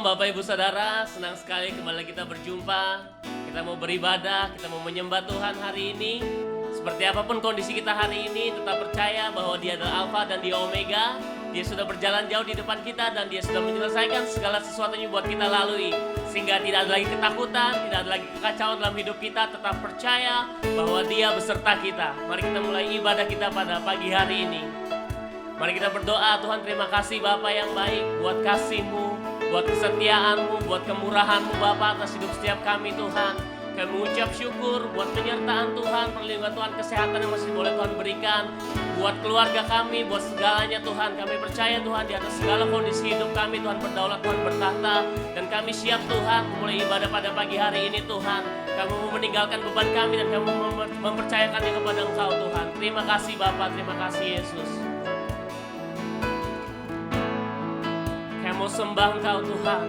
Shalom Bapak Ibu Saudara, senang sekali kembali kita berjumpa. Kita mau beribadah, kita mau menyembah Tuhan hari ini. Seperti apapun kondisi kita hari ini, tetap percaya bahwa Dia adalah Alfa dan Dia Omega. Dia sudah berjalan jauh di depan kita dan Dia sudah menyelesaikan segala sesuatunya buat kita lalui. Sehingga tidak ada lagi ketakutan, tidak ada lagi kekacauan dalam hidup kita. Tetap percaya bahwa Dia beserta kita. Mari kita mulai ibadah kita pada pagi hari ini. Mari kita berdoa. Tuhan, terima kasih Bapa yang baik buat kasih-Mu, buat kesetiaan-Mu, buat kemurahan-Mu Bapa atas hidup setiap kami Tuhan. Kami mengucap syukur buat penyertaan Tuhan, perlindungan Tuhan, kesehatan yang masih boleh Tuhan berikan. Buat keluarga kami, buat segalanya Tuhan. Kami percaya Tuhan di atas segala kondisi hidup kami Tuhan berdaulat, Tuhan bertahta. Dan kami siap Tuhan memulai ibadah pada pagi hari ini Tuhan. Kami mau meninggalkan beban kami dan kami mempercayakannya kepada Engkau Tuhan. Terima kasih Bapa, terima kasih Yesus. Kami mau sembah Engkau Tuhan.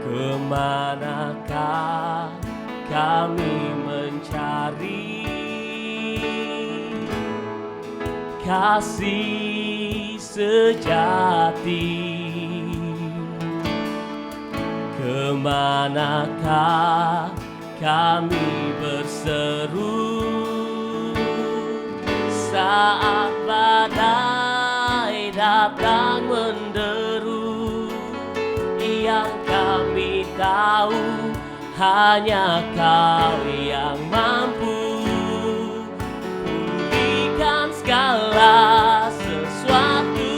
Kemanakah kami mencari kasih sejati? Kemanakah kami berseru saat badai datang menderu? Yang kami tahu hanya Kau yang mampu pulihkan segala sesuatu.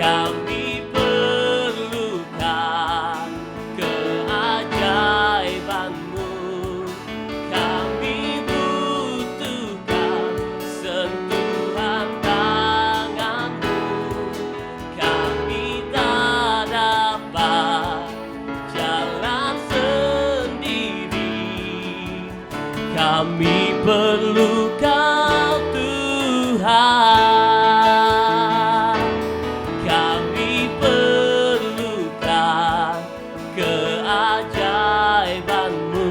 Kami perlukan keajaiban-Mu. Kami butuhkan sentuhan tangan-Mu. Kami tak dapat jalan sendiri. Kami perlu Kau Tuhan. Kami perlukan keajaiban-Mu.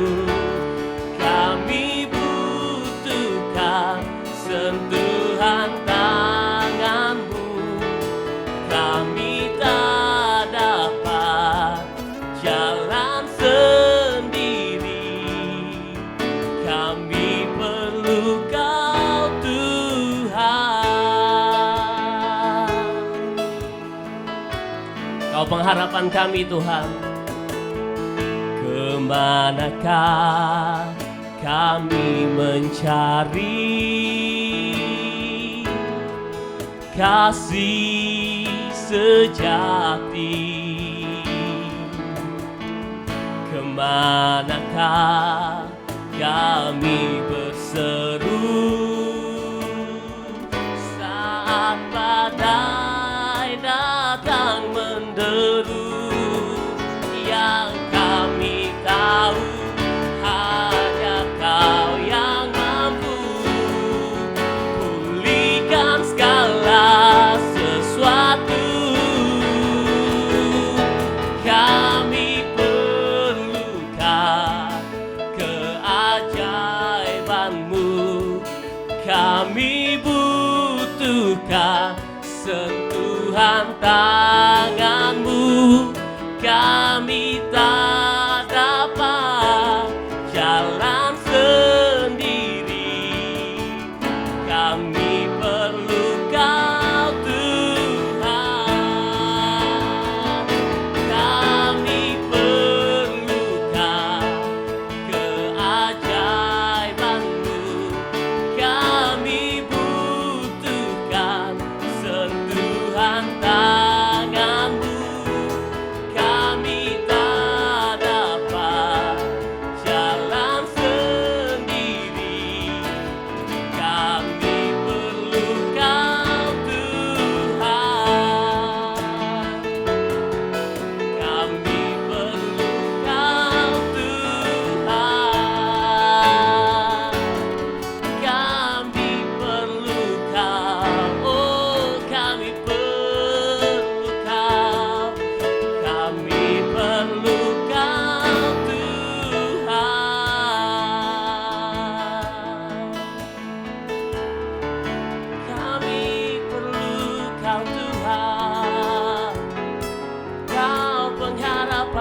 Kami butuhkan sentuhan tangan-Mu. Kami tak dapat jalan sendiri. Kami perlu Kau Tuhan. Kau pengharapan kami Tuhan. Kemanakah kami mencari kasih sejati? Kemanakah kami berseru saat badai datang menderu? Yang kami tahu hanya Kau yang mampu pulihkan segala sesuatu. Kami perlukan keajaiban-Mu.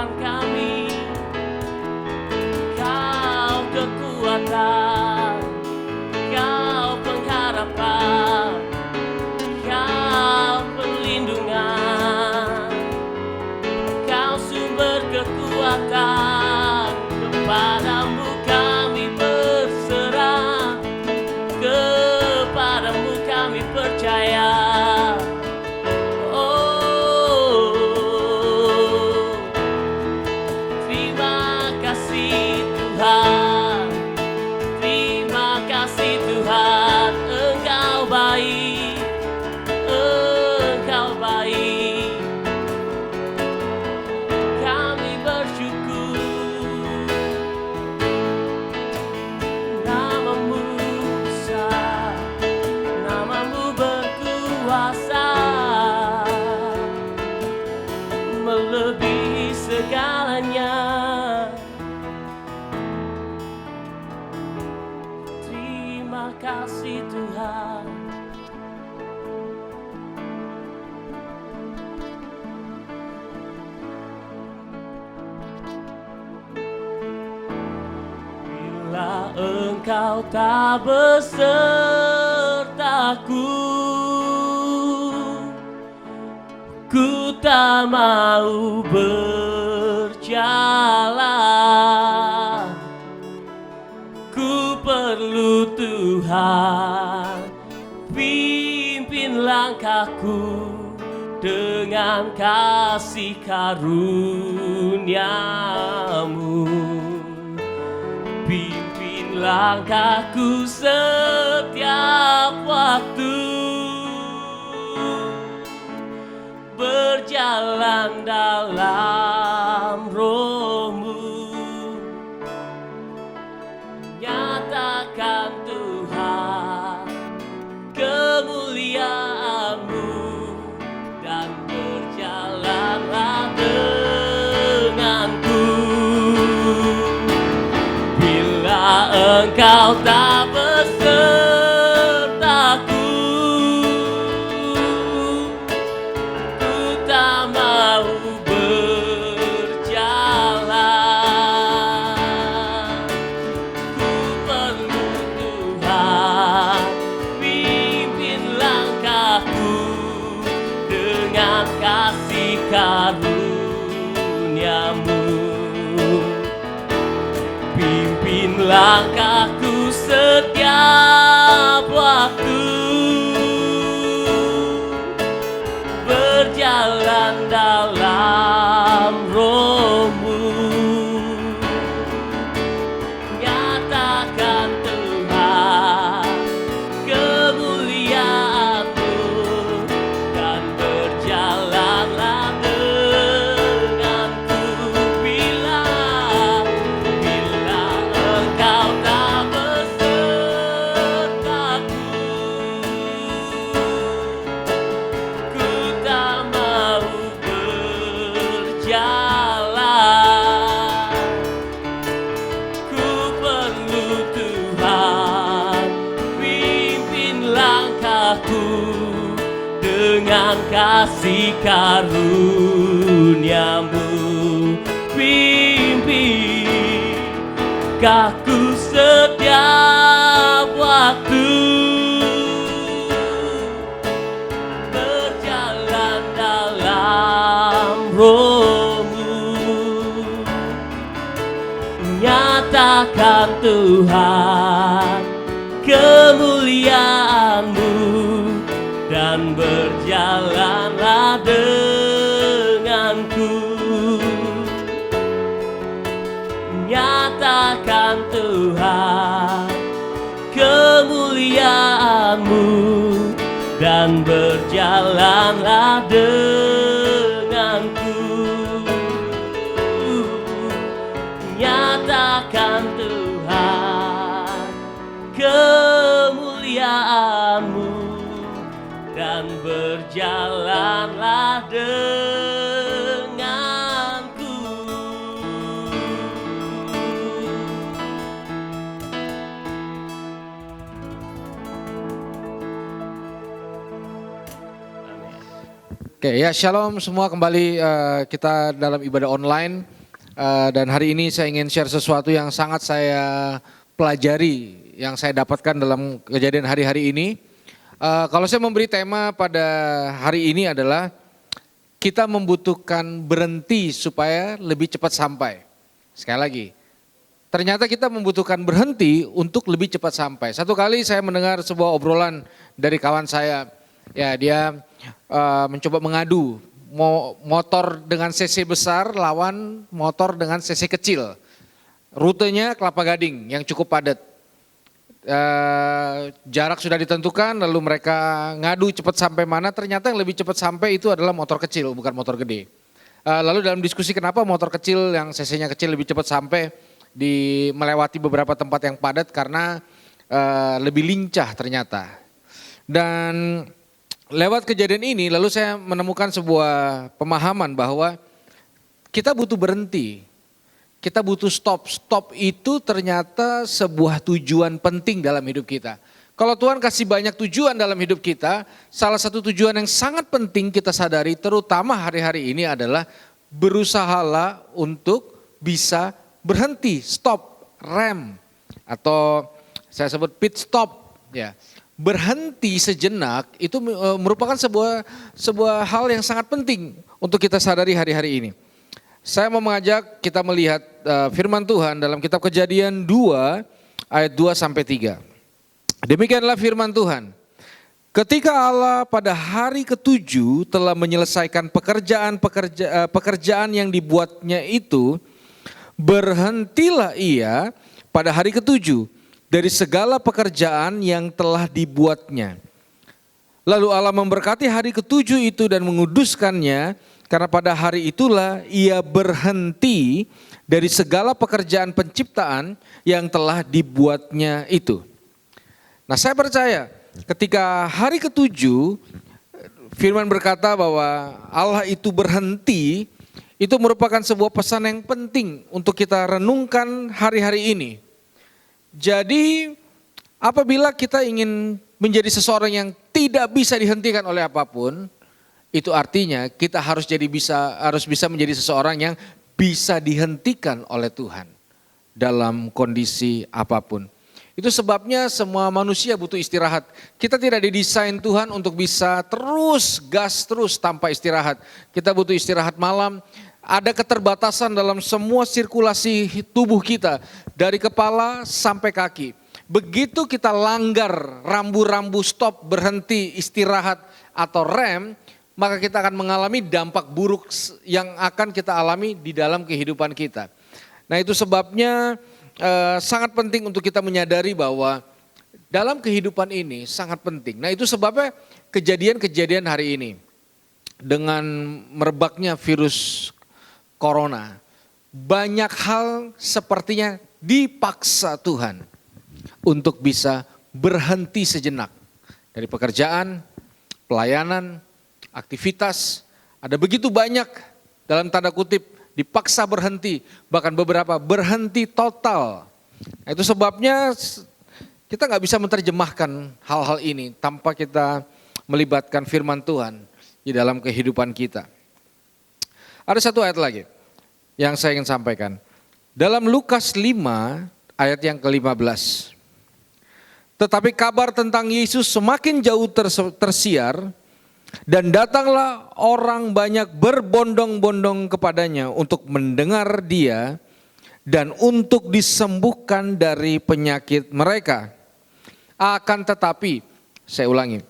Tuhan kami, Kau kekuatan, Kau pengharapan, Kau perlindungan, Kau sumber kekuatan. Kepadamu kami berserah, kepadamu kami percaya. Terima kasih Tuhan, terima kasih Tuhan, Engkau baik, Engkau baik. Kami bersyukur, namamu besar, namamu berkuasa, melebihi segalanya. Terima kasih Tuhan. Bila Engkau tak besertaku, ku tak mau berjalan. Ku perlu Tuhan, pimpin langkahku dengan kasih karunia-Mu. Pimpin langkahku setiap waktu, berjalan dalam Roh-Mu. Nyatakan Tuhan kemuliaan-Mu, dan berjalanlah denganku. Bila Engkau tak besertaku, ku tak mau berjalan. Ku perlu Tuhan, pimpin langkahku dengan kasih karunia-Mu. Pimpin langkahku setiap waktu, berjalan dalam Roh-Mu. Nyatakan Tuhan kemuliaan-Mu, dan berjalanlah denganku. Bila Engkau tak besertaku, ku tak mau berjalan. Ku perlu Tuhan, pimpin langkahku dengan kasih karunia-Mu. Pimpin langkahku setiap waktu, berjalan dalam Roh-Mu. Nyatakan Tuhan kemuliaan-Mu, dan berjalanlah denganku. Nyatakan Tuhan kemuliaan-Mu, dan berjalanlah denganku. Nyatakan Tuhan kemuliaan-Mu, dan berjalanlah denganku. Amin. Oke ya, shalom semua, kembali kita dalam ibadah online. Dan hari ini saya ingin share sesuatu yang sangat saya pelajari, yang saya dapatkan dalam kejadian hari-hari ini. Kalau saya memberi tema pada hari ini adalah kita membutuhkan berhenti supaya lebih cepat sampai. Sekali lagi, ternyata kita membutuhkan berhenti untuk lebih cepat sampai. Satu kali saya mendengar sebuah obrolan dari kawan saya, ya dia mencoba mengadu motor dengan cc besar lawan motor dengan cc kecil. Rutenya Kelapa Gading yang cukup padat. Jarak sudah ditentukan, lalu mereka ngadu cepat sampai mana, ternyata yang lebih cepat sampai itu adalah motor kecil, bukan motor gede. Lalu dalam diskusi kenapa motor kecil yang cc-nya kecil lebih cepat sampai, melewati beberapa tempat yang padat karena lebih lincah ternyata. Dan lewat kejadian ini lalu saya menemukan sebuah pemahaman bahwa kita butuh berhenti, kita butuh stop. Stop itu ternyata sebuah tujuan penting dalam hidup kita. Kalau Tuhan kasih banyak tujuan dalam hidup kita, salah satu tujuan yang sangat penting kita sadari terutama hari-hari ini adalah berusahalah untuk bisa berhenti, stop, rem, atau saya sebut pit stop, ya. Berhenti sejenak itu merupakan sebuah hal yang sangat penting untuk kita sadari hari-hari ini. Saya mau mengajak kita melihat firman Tuhan dalam kitab Kejadian 2 ayat 2 sampai 3. Demikianlah firman Tuhan. Ketika Allah pada hari ke-7 telah menyelesaikan pekerjaan yang dibuatnya itu, berhentilah ia pada hari ke-7 dari segala pekerjaan yang telah dibuatnya. Lalu Allah memberkati hari ke-7 itu dan menguduskannya, karena pada hari itulah ia berhenti dari segala pekerjaan penciptaan yang telah dibuatnya itu. Nah, saya percaya ketika hari ke-7 firman berkata bahwa Allah itu berhenti, itu merupakan sebuah pesan yang penting untuk kita renungkan hari-hari ini. Jadi apabila kita ingin menjadi seseorang yang tidak bisa dihentikan oleh apapun, itu artinya kita harus bisa menjadi seseorang yang bisa dihentikan oleh Tuhan dalam kondisi apapun. Itu sebabnya semua manusia butuh istirahat. Kita tidak didesain Tuhan untuk bisa gas terus tanpa istirahat. Kita butuh istirahat malam. Ada keterbatasan dalam semua sirkulasi tubuh kita, dari kepala sampai kaki. Begitu kita langgar rambu-rambu stop, berhenti, istirahat atau rem, maka kita akan mengalami dampak buruk yang akan kita alami di dalam kehidupan kita. Nah, itu sebabnya sangat penting untuk kita menyadari bahwa dalam kehidupan ini sangat penting. Nah, itu sebabnya kejadian-kejadian hari ini dengan merebaknya virus Corona, banyak hal sepertinya dipaksa Tuhan untuk bisa berhenti sejenak dari pekerjaan, pelayanan, aktivitas. Ada begitu banyak dalam tanda kutip dipaksa berhenti, bahkan beberapa berhenti total. Nah, itu sebabnya kita nggak bisa menerjemahkan hal-hal ini tanpa kita melibatkan firman Tuhan di dalam kehidupan kita. Ada satu ayat lagi yang saya ingin sampaikan. Dalam Lukas 5 ayat yang ke-15. Tetapi kabar tentang Yesus semakin jauh tersiar, dan datanglah orang banyak berbondong-bondong kepadanya untuk mendengar dia dan untuk disembuhkan dari penyakit mereka. Akan tetapi, saya ulangi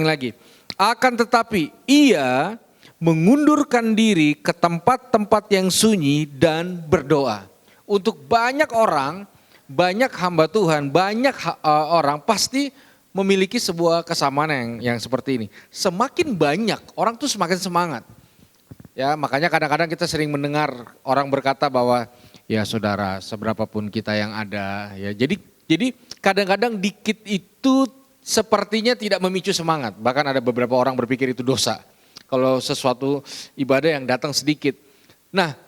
lagi. Akan tetapi ia mengundurkan diri ke tempat-tempat yang sunyi dan berdoa. Untuk banyak orang, banyak hamba Tuhan, banyak orang pasti memiliki sebuah kesamaan yang seperti ini. Semakin banyak, orang tuh semakin semangat. Ya, makanya kadang-kadang kita sering mendengar orang berkata bahwa ya saudara, seberapapun kita yang ada, ya. Jadi kadang-kadang dikit itu sepertinya tidak memicu semangat. Bahkan ada beberapa orang berpikir itu dosa. Kalau sesuatu ibadah yang datang sedikit. Nah,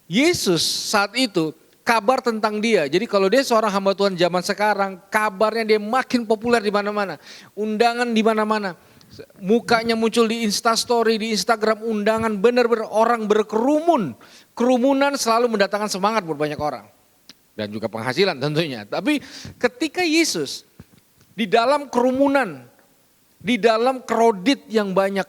Yesus saat itu kabar tentang dia. Jadi kalau dia seorang hamba Tuhan zaman sekarang, kabarnya dia makin populer di mana-mana. Undangan di mana-mana. Mukanya muncul di Instastory, di Instagram, undangan, benar-benar orang berkerumun. Kerumunan selalu mendatangkan semangat buat banyak orang. Dan juga penghasilan tentunya. Tapi ketika Yesus di dalam kerumunan, di dalam kredit yang banyak,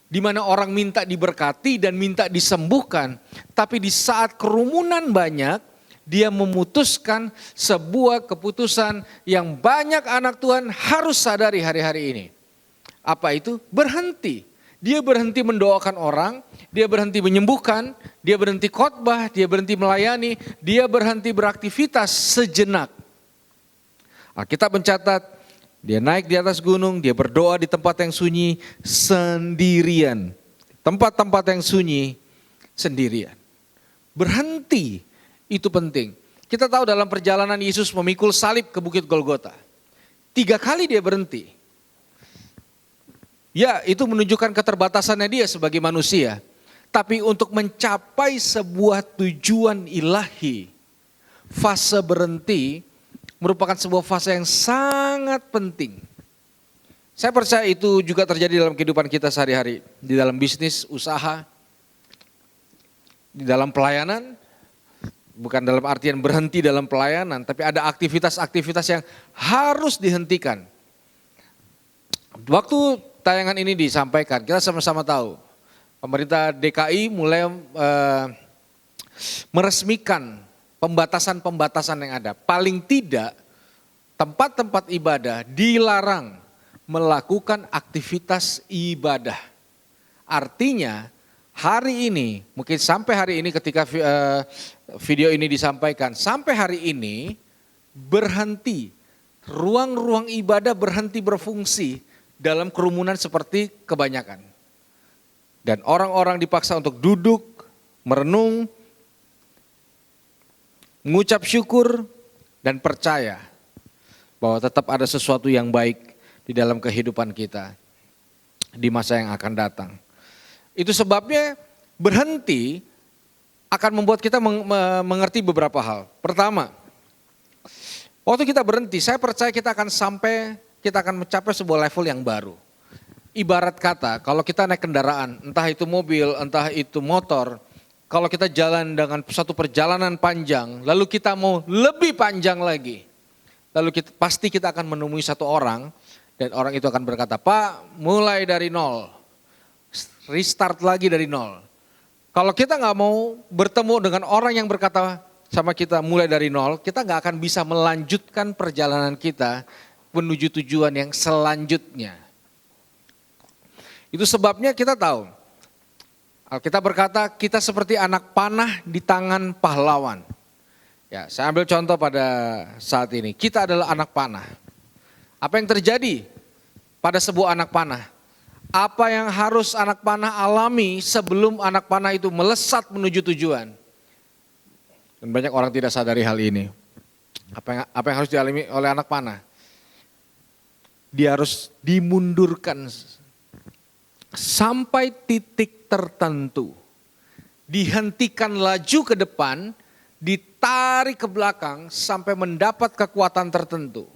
di mana orang minta diberkati dan minta disembuhkan. Tapi di saat kerumunan banyak, dia memutuskan sebuah keputusan yang banyak anak Tuhan harus sadari hari-hari ini. Apa itu? Berhenti. Dia berhenti mendoakan orang, dia berhenti menyembuhkan, dia berhenti khotbah, dia berhenti melayani, dia berhenti beraktivitas sejenak. Alkitab mencatat, dia naik di atas gunung, dia berdoa di tempat yang sunyi sendirian. Tempat-tempat yang sunyi sendirian. Berhenti, itu penting. Kita tahu dalam perjalanan Yesus memikul salib ke Bukit Golgota. 3 kali dia berhenti. Ya, itu menunjukkan keterbatasannya dia sebagai manusia. Tapi untuk mencapai sebuah tujuan ilahi, fase berhenti merupakan sebuah fase yang sangat penting. Saya percaya itu juga terjadi dalam kehidupan kita sehari-hari. Di dalam bisnis, usaha, di dalam pelayanan. Bukan dalam artian berhenti dalam pelayanan, tapi ada aktivitas-aktivitas yang harus dihentikan. Waktu tayangan ini disampaikan, kita sama-sama tahu pemerintah DKI mulai meresmikan pembatasan-pembatasan yang ada. Paling tidak tempat-tempat ibadah dilarang melakukan aktivitas ibadah. Artinya hari ini, mungkin sampai hari ini ketika video ini disampaikan, sampai hari ini berhenti, ruang-ruang ibadah berhenti berfungsi dalam kerumunan seperti kebanyakan. Dan orang-orang dipaksa untuk duduk, merenung, mengucap syukur, dan percaya bahwa tetap ada sesuatu yang baik di dalam kehidupan kita di masa yang akan datang. Itu sebabnya berhenti akan membuat kita mengerti beberapa hal. Pertama, waktu kita berhenti, saya percaya kita akan mencapai sebuah level yang baru. Ibarat kata, kalau kita naik kendaraan, entah itu mobil, entah itu motor, kalau kita jalan dengan satu perjalanan panjang, lalu kita mau lebih panjang lagi, lalu pasti kita akan menemui satu orang, dan orang itu akan berkata, Pak, mulai dari nol. Restart lagi dari nol. Kalau kita nggak mau bertemu dengan orang yang berkata sama kita mulai dari nol, kita nggak akan bisa melanjutkan perjalanan kita menuju tujuan yang selanjutnya. Itu sebabnya kita tahu, Alkitab berkata kita seperti anak panah di tangan pahlawan. Ya, saya ambil contoh pada saat ini, kita adalah anak panah. Apa yang terjadi pada sebuah anak panah? Apa yang harus anak panah alami sebelum anak panah itu melesat menuju tujuan? Dan banyak orang tidak sadari hal ini. Apa yang harus dialami oleh anak panah? Dia harus dimundurkan sampai titik tertentu. Dihentikan laju ke depan, ditarik ke belakang sampai mendapat kekuatan tertentu.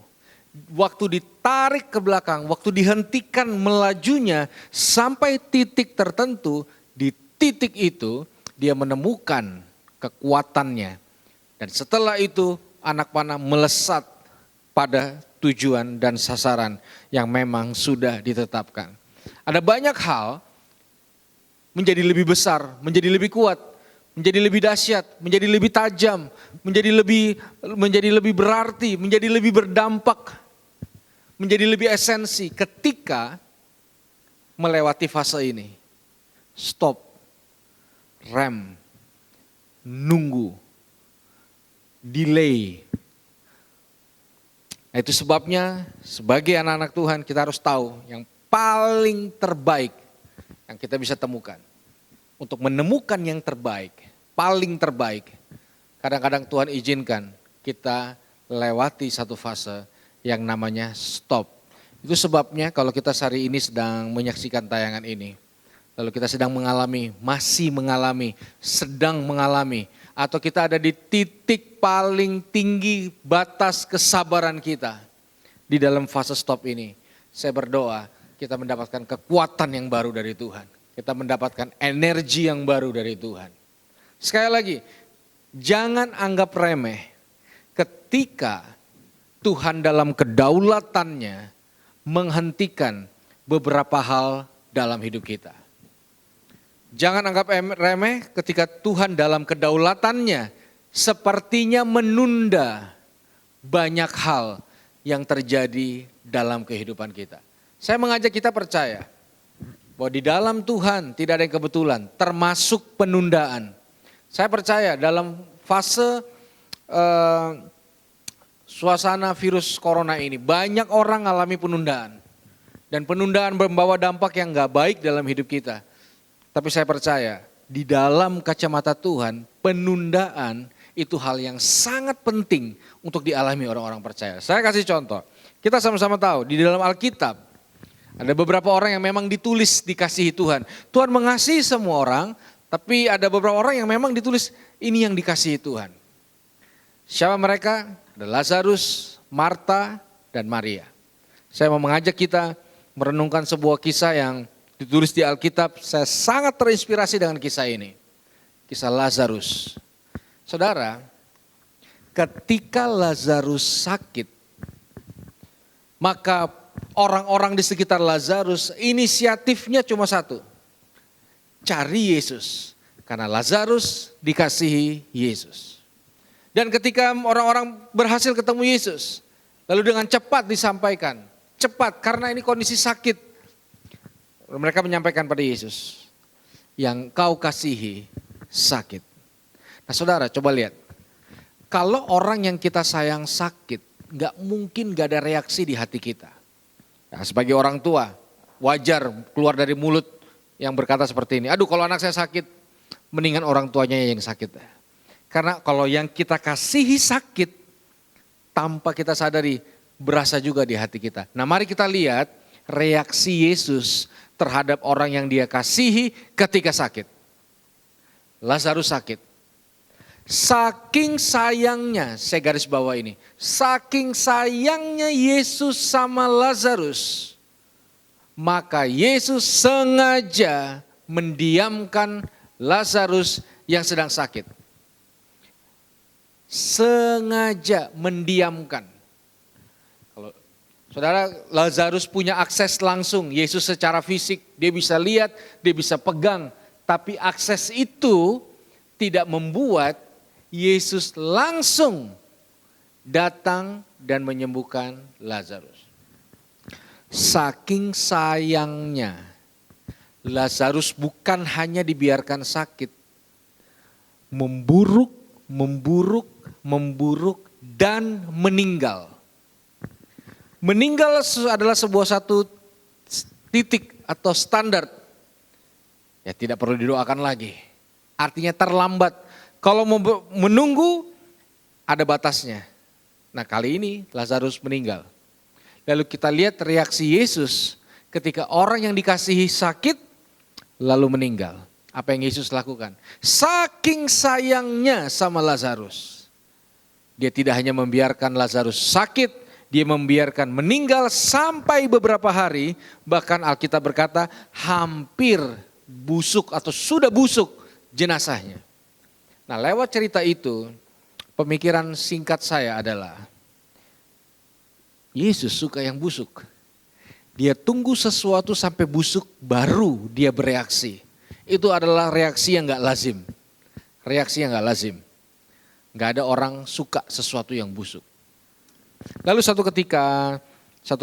Waktu ditarik ke belakang, waktu dihentikan melajunya sampai titik tertentu, di titik itu dia menemukan kekuatannya. Dan setelah itu anak panah melesat pada tujuan dan sasaran yang memang sudah ditetapkan. Ada banyak hal menjadi lebih besar, menjadi lebih kuat, menjadi lebih dahsyat, menjadi lebih tajam, menjadi lebih berarti, menjadi lebih berdampak, menjadi lebih esensi ketika melewati fase ini. Stop, rem, nunggu, delay. Nah, itu sebabnya sebagai anak-anak Tuhan kita harus tahu yang paling terbaik yang kita bisa temukan. Untuk menemukan yang terbaik, paling terbaik, kadang-kadang Tuhan izinkan kita lewati satu fase yang namanya stop. Itu sebabnya kalau kita hari ini sedang menyaksikan tayangan ini, lalu kita sedang mengalami, masih mengalami, sedang mengalami, atau kita ada di titik paling tinggi batas kesabaran kita di dalam fase stop ini. Saya berdoa kita mendapatkan kekuatan yang baru dari Tuhan. Kita mendapatkan energi yang baru dari Tuhan. Sekali lagi, jangan anggap remeh ketika Tuhan dalam kedaulatannya menghentikan beberapa hal dalam hidup kita. Jangan anggap remeh ketika Tuhan dalam kedaulatannya sepertinya menunda banyak hal yang terjadi dalam kehidupan kita. Saya mengajak kita percaya bahwa di dalam Tuhan tidak ada yang kebetulan, termasuk penundaan. Saya percaya dalam fase suasana virus corona ini banyak orang alami penundaan. Dan penundaan membawa dampak yang gak baik dalam hidup kita. Tapi saya percaya di dalam kacamata Tuhan penundaan itu hal yang sangat penting untuk dialami orang-orang percaya. Saya kasih contoh, kita sama-sama tahu di dalam Alkitab ada beberapa orang yang memang ditulis dikasihi Tuhan. Tuhan mengasihi semua orang, tapi ada beberapa orang yang memang ditulis ini yang dikasihi Tuhan. Siapa mereka? Ada Lazarus, Marta, dan Maria. Saya mau mengajak kita merenungkan sebuah kisah yang ditulis di Alkitab. Saya sangat terinspirasi dengan kisah ini. Kisah Lazarus. Saudara, ketika Lazarus sakit, maka orang-orang di sekitar Lazarus inisiatifnya cuma satu. Cari Yesus. Karena Lazarus dikasihi Yesus. Dan ketika orang-orang berhasil ketemu Yesus, lalu dengan cepat disampaikan. Cepat karena ini kondisi sakit. Mereka menyampaikan pada Yesus, yang kau kasihi sakit. Nah saudara coba lihat, kalau orang yang kita sayang sakit, gak mungkin gak ada reaksi di hati kita. Nah, sebagai orang tua, wajar keluar dari mulut yang berkata seperti ini, aduh kalau anak saya sakit, mendingan orang tuanya yang sakit. Karena kalau yang kita kasihi sakit, tanpa kita sadari, berasa juga di hati kita. Nah mari kita lihat reaksi Yesus terhadap orang yang dia kasihi ketika sakit. Lazarus sakit. Saking sayangnya, saya garis bawah ini. Saking sayangnya Yesus sama Lazarus. Maka Yesus sengaja mendiamkan Lazarus yang sedang sakit. Sengaja mendiamkan. Saudara, Lazarus punya akses langsung, Yesus secara fisik, dia bisa lihat, dia bisa pegang. Tapi akses itu tidak membuat Yesus langsung datang dan menyembuhkan Lazarus. Saking sayangnya, Lazarus bukan hanya dibiarkan sakit, memburuk, dan meninggal. Meninggal adalah sebuah satu titik atau standar. Ya tidak perlu didoakan lagi. Artinya terlambat. Kalau mau menunggu ada batasnya. Nah kali ini Lazarus meninggal. Lalu kita lihat reaksi Yesus ketika orang yang dikasihi sakit lalu meninggal. Apa yang Yesus lakukan? Saking sayangnya sama Lazarus. Dia tidak hanya membiarkan Lazarus sakit. Dia membiarkan meninggal sampai beberapa hari, bahkan Alkitab berkata hampir busuk atau sudah busuk jenazahnya. Nah lewat cerita itu, pemikiran singkat saya adalah, Yesus suka yang busuk. Dia tunggu sesuatu sampai busuk baru dia bereaksi. Itu adalah reaksi yang gak lazim. Reaksi yang gak lazim. Gak ada orang suka sesuatu yang busuk. Lalu satu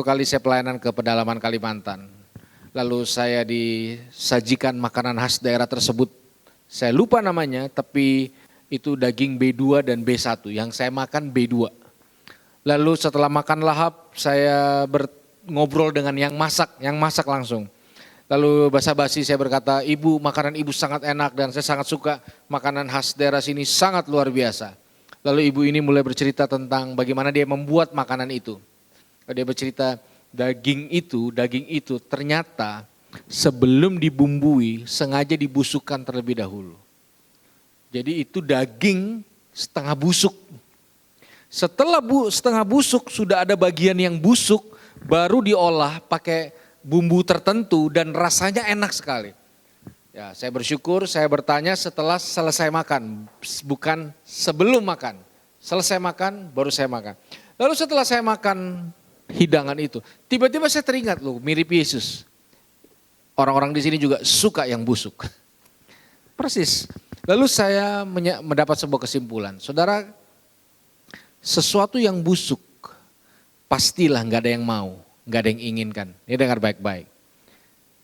kali saya pelayanan ke pedalaman Kalimantan. Lalu saya disajikan makanan khas daerah tersebut. Saya lupa namanya tapi itu daging B2 dan B1. Yang saya makan B2. Lalu setelah makan lahap saya ngobrol dengan yang masak langsung. Lalu basa-basi saya berkata, ibu makanan ibu sangat enak dan saya sangat suka makanan khas daerah sini sangat luar biasa. Lalu ibu ini mulai bercerita tentang bagaimana dia membuat makanan itu. Dia bercerita daging itu ternyata sebelum dibumbui sengaja dibusukkan terlebih dahulu. Jadi itu daging setengah busuk. Setelah setengah busuk sudah ada bagian yang busuk baru diolah pakai bumbu tertentu dan rasanya enak sekali. Ya, saya bersyukur, saya bertanya setelah selesai makan, bukan sebelum makan. Selesai makan, baru saya makan. Lalu setelah saya makan hidangan itu, tiba-tiba saya teringat loh, mirip Yesus. Orang-orang di sini juga suka yang busuk. Persis. Lalu saya mendapat sebuah kesimpulan. Saudara, sesuatu yang busuk pastilah nggak ada yang mau, nggak ada yang inginkan. Ini dengar baik-baik.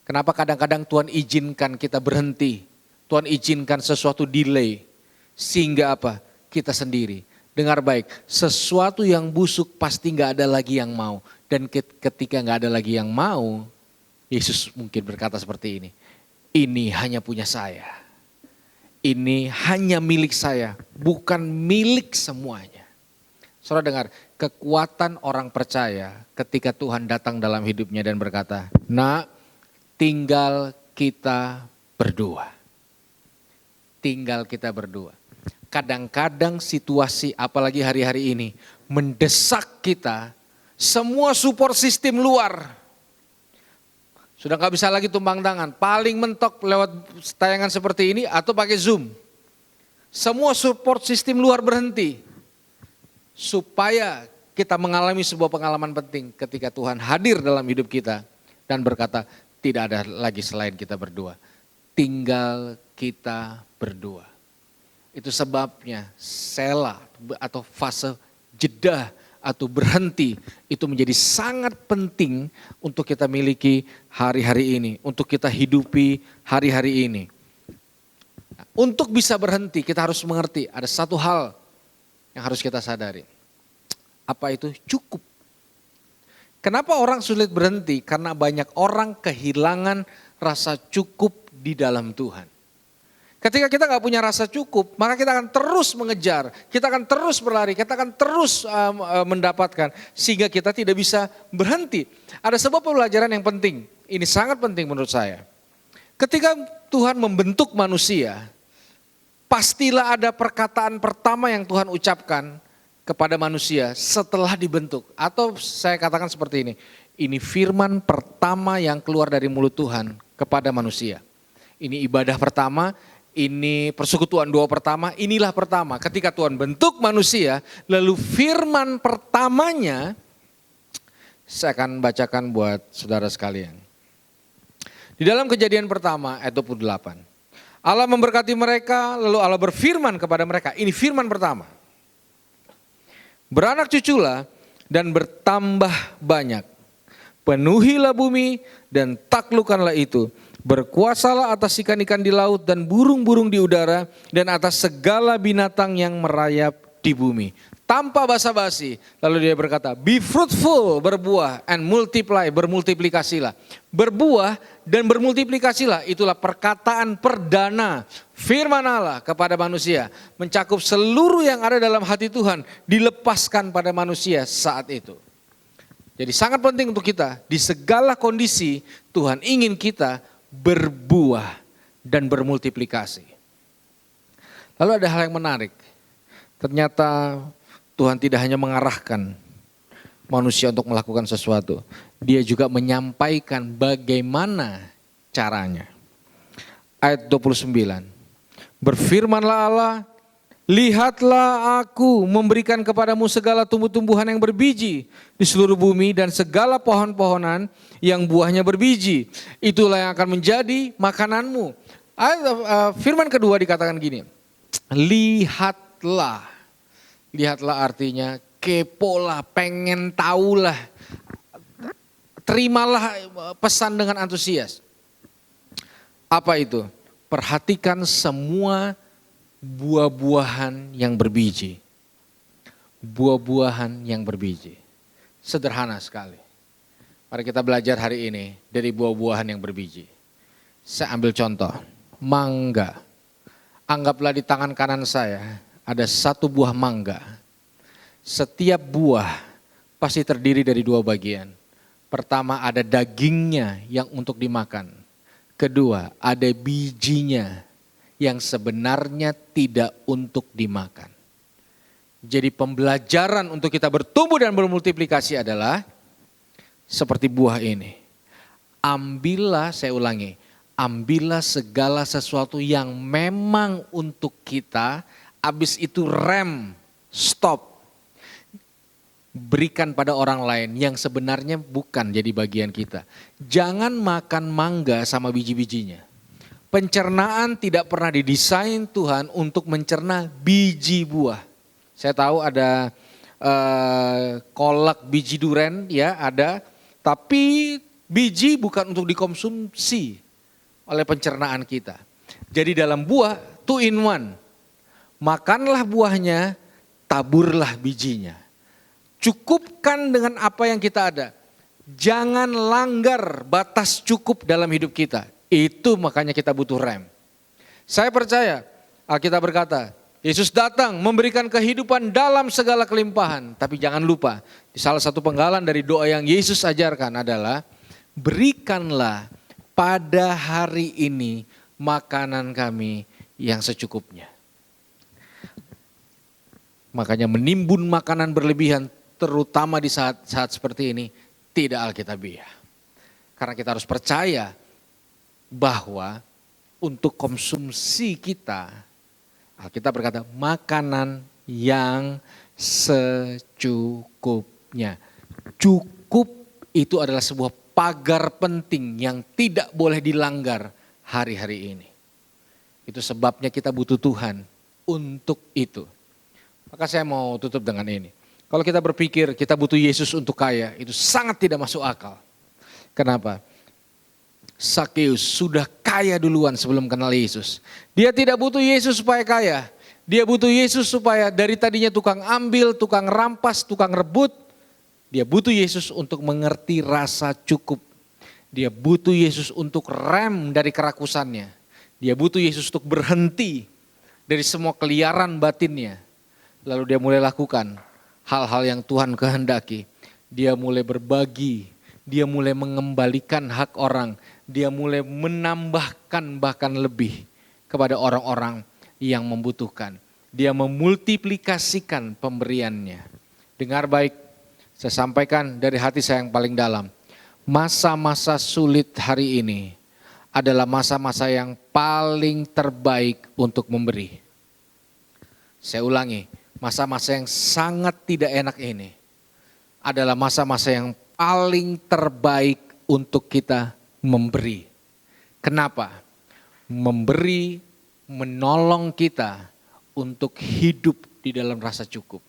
Kenapa kadang-kadang Tuhan izinkan kita berhenti, Tuhan izinkan sesuatu delay, sehingga apa? Kita sendiri. Dengar baik, sesuatu yang busuk pasti nggak ada lagi yang mau. Dan ketika nggak ada lagi yang mau, Yesus mungkin berkata seperti ini hanya punya saya. Ini hanya milik saya, bukan milik semuanya. Saudara dengar, kekuatan orang percaya ketika Tuhan datang dalam hidupnya dan berkata, "Nak, tinggal kita berdua." Tinggal kita berdua. Kadang-kadang situasi apalagi hari-hari ini mendesak kita, semua support sistem luar. Sudah gak bisa lagi tumpang tangan, paling mentok lewat tayangan seperti ini atau pakai Zoom. Semua support sistem luar berhenti. Supaya kita mengalami sebuah pengalaman penting ketika Tuhan hadir dalam hidup kita dan berkata, tidak ada lagi selain kita berdua. Tinggal kita berdua. Itu sebabnya sela atau fase jeda atau berhenti itu menjadi sangat penting untuk kita miliki hari-hari ini. Untuk kita hidupi hari-hari ini. Untuk bisa berhenti kita harus mengerti ada satu hal yang harus kita sadari. Apa itu? Cukup. Kenapa orang sulit berhenti? Karena banyak orang kehilangan rasa cukup di dalam Tuhan. Ketika kita gak punya rasa cukup, maka kita akan terus mengejar, kita akan terus berlari, kita akan terus mendapatkan, sehingga kita tidak bisa berhenti. Ada sebuah pelajaran yang penting, ini sangat penting menurut saya. Ketika Tuhan membentuk manusia, pastilah ada perkataan pertama yang Tuhan ucapkan kepada manusia setelah dibentuk. Atau saya katakan seperti ini firman pertama yang keluar dari mulut Tuhan kepada manusia. Ini ibadah pertama, ini persekutuan doa pertama, inilah pertama. Ketika Tuhan bentuk manusia, lalu firman pertamanya, saya akan bacakan buat saudara sekalian. Di dalam Kejadian pertama ayat 28. Allah memberkati mereka, lalu Allah berfirman kepada mereka, ini firman pertama. Beranak cuculah dan bertambah banyak. Penuhilah bumi dan taklukkanlah itu. Berkuasalah atas ikan-ikan di laut dan burung-burung di udara dan atas segala binatang yang merayap di bumi. Tanpa basa-basi, lalu dia berkata, be fruitful, berbuah, and multiply, bermultiplikasilah. Berbuah dan bermultiplikasilah, itulah perkataan perdana firman Allah kepada manusia. Mencakup seluruh yang ada dalam hati Tuhan, dilepaskan pada manusia saat itu. Jadi sangat penting untuk kita, di segala kondisi Tuhan ingin kita berbuah dan bermultiplikasi. Lalu ada hal yang menarik. Ternyata Tuhan tidak hanya mengarahkan manusia untuk melakukan sesuatu. Dia juga menyampaikan bagaimana caranya. Ayat 29. Berfirmanlah Allah, lihatlah aku memberikan kepadamu segala tumbuh-tumbuhan yang berbiji di seluruh bumi dan segala pohon-pohonan yang buahnya berbiji. Itulah yang akan menjadi makananmu. Firman kedua dikatakan gini, lihatlah. Lihatlah artinya kepolah, pengen tahulah. Terimalah pesan dengan antusias. Apa itu? Perhatikan semua buah-buahan yang berbiji. Buah-buahan yang berbiji. Sederhana sekali. Mari kita belajar hari ini dari buah-buahan yang berbiji. Saya ambil contoh, mangga. Anggaplah di tangan kanan saya ada satu buah mangga. Setiap buah pasti terdiri dari dua bagian. Pertama ada dagingnya yang untuk dimakan. Kedua ada bijinya yang sebenarnya tidak untuk dimakan. Jadi pembelajaran untuk kita bertumbuh dan bermultiplikasi adalah seperti buah ini. ambillah, saya ulangi, ambillah segala sesuatu yang memang untuk kita, habis itu rem, stop. Berikan pada orang lain yang sebenarnya bukan jadi bagian kita. Jangan makan mangga sama biji-bijinya. Pencernaan tidak pernah didesain Tuhan untuk mencerna biji buah. Saya tahu ada kolak biji duren, ya ada. Tapi biji bukan untuk dikonsumsi oleh pencernaan kita. Jadi dalam buah, 2 in 1. Makanlah buahnya, taburlah bijinya. Cukupkan dengan apa yang kita ada. Jangan langgar batas cukup dalam hidup kita. Itu makanya kita butuh rem. Saya percaya, Alkitab berkata, Yesus datang memberikan kehidupan dalam segala kelimpahan. Tapi jangan lupa, di salah satu penggalan dari doa yang Yesus ajarkan adalah, berikanlah pada hari ini makanan kami yang secukupnya. Makanya menimbun makanan berlebihan, terutama di saat-saat seperti ini, tidak alkitabiah. Karena kita harus percaya bahwa untuk konsumsi kita, Alkitab berkata makanan yang secukupnya. Cukup itu adalah sebuah pagar penting yang tidak boleh dilanggar hari-hari ini. Itu sebabnya kita butuh Tuhan untuk itu. Maka saya mau tutup dengan ini. Kalau kita berpikir kita butuh Yesus untuk kaya, itu sangat tidak masuk akal. Kenapa? Sakeus sudah kaya duluan sebelum kenal Yesus. Dia tidak butuh Yesus supaya kaya. Dia butuh Yesus supaya dari tadinya tukang ambil, tukang rampas, tukang rebut. Dia butuh Yesus untuk mengerti rasa cukup. Dia butuh Yesus untuk rem dari kerakusannya. Dia butuh Yesus untuk berhenti dari semua keliaran batinnya. Lalu dia mulai lakukan hal-hal yang Tuhan kehendaki. Dia mulai berbagi, dia mulai mengembalikan hak orang, dia mulai menambahkan bahkan lebih kepada orang-orang yang membutuhkan. Dia memultiplikasikan pemberiannya. Dengar baik, saya sampaikan dari hati saya yang paling dalam. Masa-masa sulit hari ini adalah masa-masa yang paling terbaik untuk memberi. Saya ulangi. Masa-masa yang sangat tidak enak ini adalah masa-masa yang paling terbaik untuk kita memberi. Kenapa? Memberi menolong kita untuk hidup di dalam rasa cukup.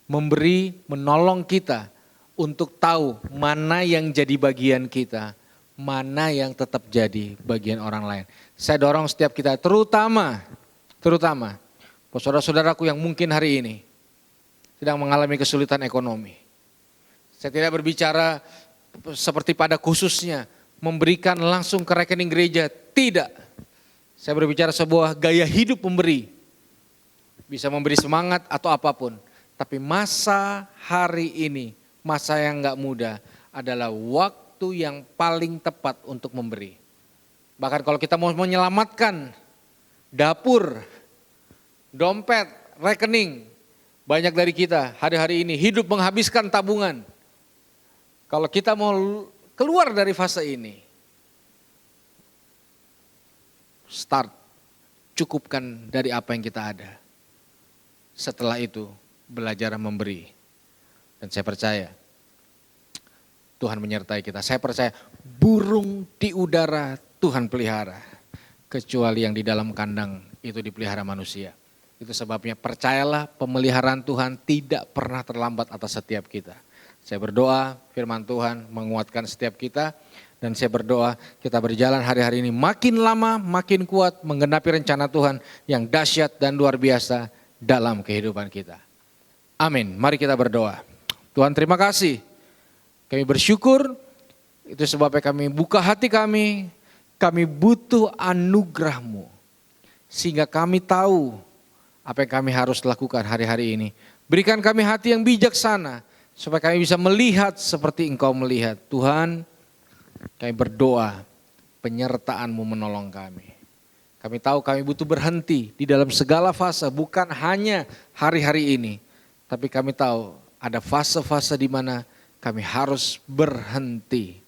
Memberi menolong kita untuk tahu mana yang jadi bagian kita, mana yang tetap jadi bagian orang lain. Saya dorong setiap kita, terutama saudara-saudaraku yang mungkin hari ini sedang mengalami kesulitan ekonomi. Saya tidak berbicara seperti pada khususnya memberikan langsung ke rekening gereja, tidak. Saya berbicara sebuah gaya hidup memberi. Bisa memberi semangat atau apapun. Tapi masa hari ini, masa yang gak mudah adalah waktu yang paling tepat untuk memberi. Bahkan kalau kita mau menyelamatkan dapur, dompet, rekening, banyak dari kita hari-hari ini hidup menghabiskan tabungan. Kalau kita mau keluar dari fase ini, start, cukupkan dari apa yang kita ada. Setelah itu belajar memberi. Dan saya percaya Tuhan menyertai kita. Saya percaya burung di udara Tuhan pelihara. Kecuali yang di dalam kandang itu dipelihara manusia. Itu sebabnya percayalah pemeliharaan Tuhan tidak pernah terlambat atas setiap kita. Saya berdoa firman Tuhan menguatkan setiap kita. Dan saya berdoa kita berjalan hari-hari ini makin lama makin kuat menggenapi rencana Tuhan yang dahsyat dan luar biasa dalam kehidupan kita. Amin. Mari kita berdoa. Tuhan terima kasih. Kami bersyukur itu sebabnya kami buka hati kami. Kami butuh anugerah-Mu. Sehingga kami tahu apa yang kami harus lakukan hari-hari ini. Berikan kami hati yang bijaksana supaya kami bisa melihat seperti Engkau melihat. Tuhan, kami berdoa penyertaan-Mu menolong kami. Kami tahu kami butuh berhenti di dalam segala fase, bukan hanya hari-hari ini. Tapi kami tahu ada fase-fase di mana kami harus berhenti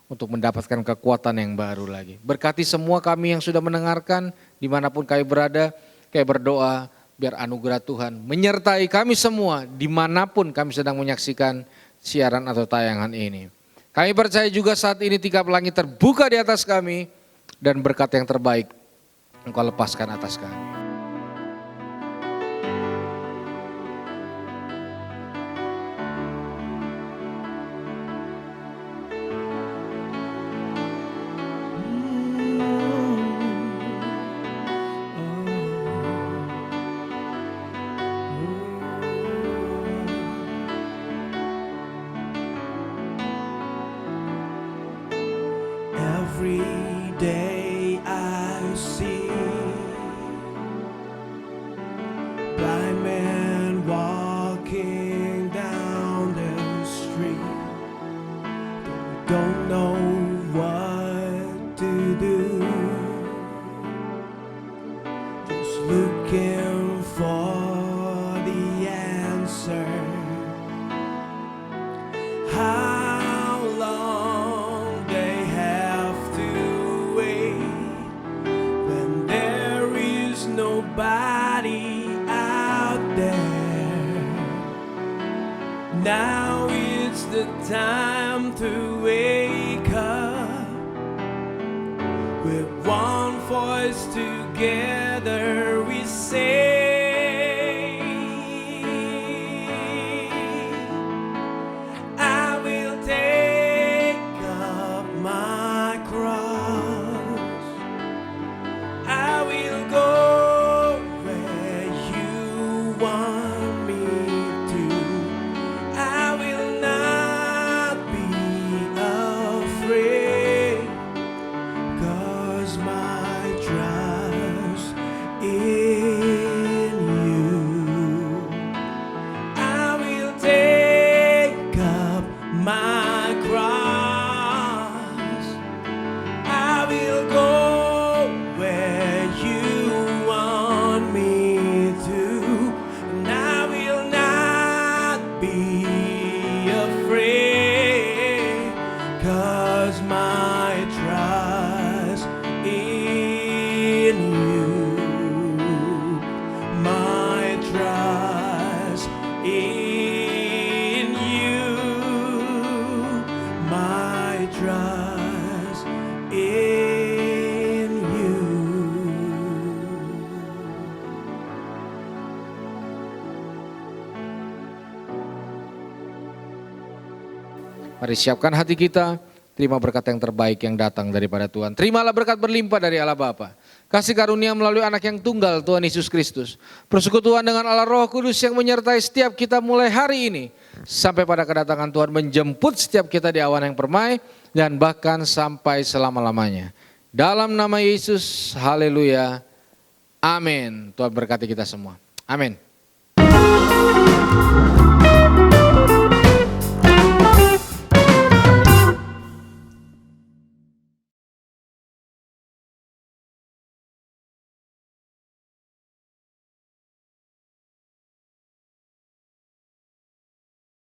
untuk mendapatkan kekuatan yang baru lagi. Berkati semua kami yang sudah mendengarkan, dimanapun kami berada, kami berdoa biar anugerah Tuhan menyertai kami semua dimanapun kami sedang menyaksikan siaran atau tayangan ini. Kami percaya juga saat ini tingkap langit terbuka di atas kami dan berkat yang terbaik Engkau lepaskan atas kami. Every day I see blind men walking down the street. Don't know what to do. Just looking for the answer. How long they have to wait when there is nobody out there. Now it's the time to wake up. With one voice together we say, I will take up my cross. I will go where you want me to. I will not be afraid, 'cause my trust in you. I will take up my cross. I will go where you want me to, and I will not be afraid, 'cause my trust in you. My trust in you. My trust in you. Mari siapkan hati kita, terima berkat yang terbaik yang datang daripada Tuhan. Terimalah berkat berlimpah dari Allah Bapa, kasih karunia melalui anak yang tunggal Tuhan Yesus Kristus, persekutuan dengan Allah Roh Kudus yang menyertai setiap kita mulai hari ini sampai pada kedatangan Tuhan menjemput setiap kita di awan yang permai dan bahkan sampai selama-lamanya. Dalam nama Yesus, haleluya, amin. Tuhan berkati kita semua, amin.